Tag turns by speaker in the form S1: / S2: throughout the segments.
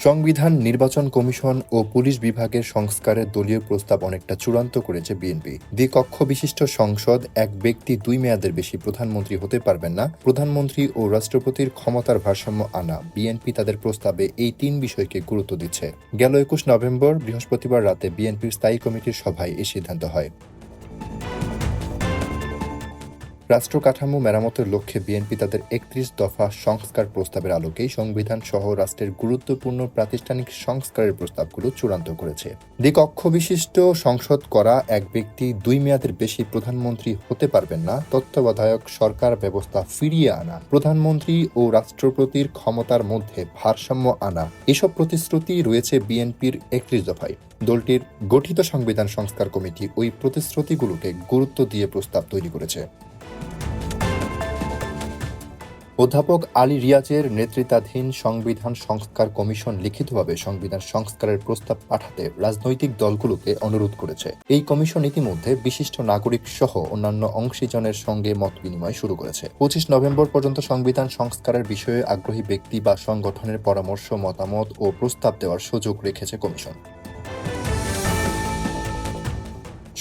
S1: সংবিধান, নির্বাচন কমিশন ও পুলিশ বিভাগের সংস্কারের দলীয় প্রস্তাব অনেকটা চূড়ান্ত করেছে বিএনপি। দ্বিকক্ষ বিশিষ্ট সংসদ, এক ব্যক্তি 2 মেয়াদের বেশি প্রধানমন্ত্রী হতে পারবেন না, প্রধানমন্ত্রী ও রাষ্ট্রপতির ক্ষমতার ভারসাম্য আনা, বিএনপি তাদের প্রস্তাবে এই 3 বিষয়কে গুরুত্ব দিচ্ছে। গেল 21 নভেম্বর বৃহস্পতিবার রাতে বিএনপির স্থায়ী কমিটির সভায় এই সিদ্ধান্ত হয়। রাষ্ট্র কাঠামো মেরামতের লক্ষ্যে বিএনপি তাদের 31 দফা সংস্কার প্রস্তাবের আলোকেই সংবিধান সহ রাষ্ট্রের গুরুত্বপূর্ণ প্রাতিষ্ঠানিক সংস্কারের প্রস্তাবগুলো চূড়ান্ত করেছে। দ্বিকক্ষ বিশিষ্ট সংসদ করা, এক ব্যক্তি 2 মেয়াদের বেশি প্রধানমন্ত্রী হতে পারবেন না, তত্ত্বাবধায়ক সরকার ব্যবস্থা ফিরিয়ে আনা, প্রধানমন্ত্রী ও রাষ্ট্রপতির ক্ষমতার মধ্যে ভারসাম্য আনা, এসব প্রতিশ্রুতি রয়েছে বিএনপির 31 দফায়। দলটির গঠিত সংবিধান সংস্কার কমিটি ওই প্রতিশ্রুতিগুলোকে গুরুত্ব দিয়ে প্রস্তাব তৈরি করেছে। অধ্যাপক আলী রিয়াজের নেতৃত্বাধীন সংবিধান সংস্কার কমিশন লিখিতভাবে সংবিধান সংস্কারের প্রস্তাব পাঠাতে রাজনৈতিক দলগুলোকে অনুরোধ করেছে। এই কমিশন ইতিমধ্যে বিশিষ্ট নাগরিক সহ অন্যান্য অংশীজনের সঙ্গে মত বিনিময় শুরু করেছে। 25 নভেম্বর পর্যন্ত সংবিধান সংস্কারের বিষয়ে আগ্রহী ব্যক্তি বা সংগঠনের পরামর্শ, মতামত ও প্রস্তাব দেওয়ার সুযোগ রেখেছে কমিশন।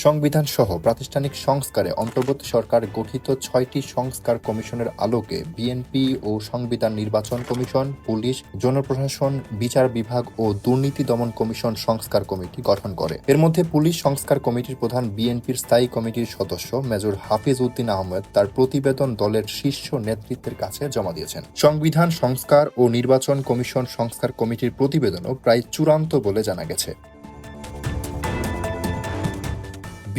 S1: সংবিধান সহ প্রাতিষ্ঠানিক সংস্কারে অন্তর্বর্তী সরকার গঠিত 6টি সংস্কার কমিশনের আলোকে বিএনপি ও সংবিধান, নির্বাচন কমিশন, পুলিশ, জনপ্রশাসন, বিচার বিভাগ ও দুর্নীতি দমন কমিশন সংস্কার কমিটি গঠন করে। এর মধ্যে পুলিশ সংস্কার কমিটির প্রধান বিএনপির স্থায়ী কমিটির সদস্য মেজর হাফিজ উদ্দিন আহমেদ তার প্রতিবেদন দলের শীর্ষ নেতৃত্বের কাছে জমা দিয়েছেন। সংবিধান সংস্কার ও নির্বাচন কমিশন সংস্কার কমিটির প্রতিবেদনও প্রায় চূড়ান্ত বলে জানা গেছে।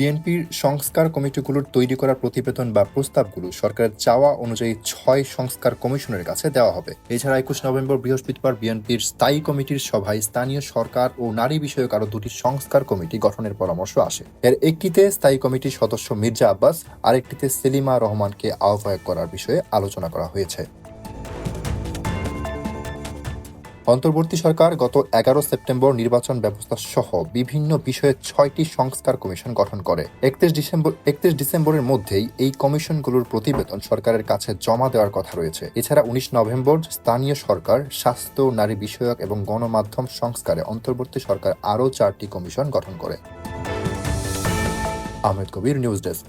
S1: বিএনপির সংস্কার কমিটিগুলোর তৈরি করা প্রতিবেদন বা প্রস্তাবগুলো সরকারের চাওয়া অনুযায়ী 6 সংস্কার কমিশনের কাছে দেওয়া হবে। এছাড়া 21 নভেম্বর বৃহস্পতিবার বিএনপির স্থায়ী কমিটির সভায় স্থানীয় সরকার ও নারী বিষয়ক আরও 2টি সংস্কার কমিটি গঠনের পরামর্শ আসে। এর একটিতে স্থায়ী কমিটির সদস্য মির্জা আব্বাস, আরেকটিতে সেলিমা রহমানকে আহ্বায়ক করার বিষয়ে আলোচনা করা হয়েছে। অন্তর্বর্তী সরকার গত 11 সেপ্টেম্বর নির্বাচন ব্যবস্থা সহ বিভিন্ন বিষয়ে 6টি সংস্কার কমিশন গঠন করে। 31 ডিসেম্বরের মধ্যেই এই কমিশনগুলোর প্রতিবেদন সরকারের কাছে জমা দেওয়ার কথা রয়েছে। এছাড়া 19 নভেম্বর স্থানীয় সরকার, স্বাস্থ্য, নারী বিষয়ক এবং গণমাধ্যম সংস্কারে অন্তর্বর্তী সরকার আরও 4টি কমিশন গঠন করে। আহমেদ কবির, নিউজ ডেস্ক।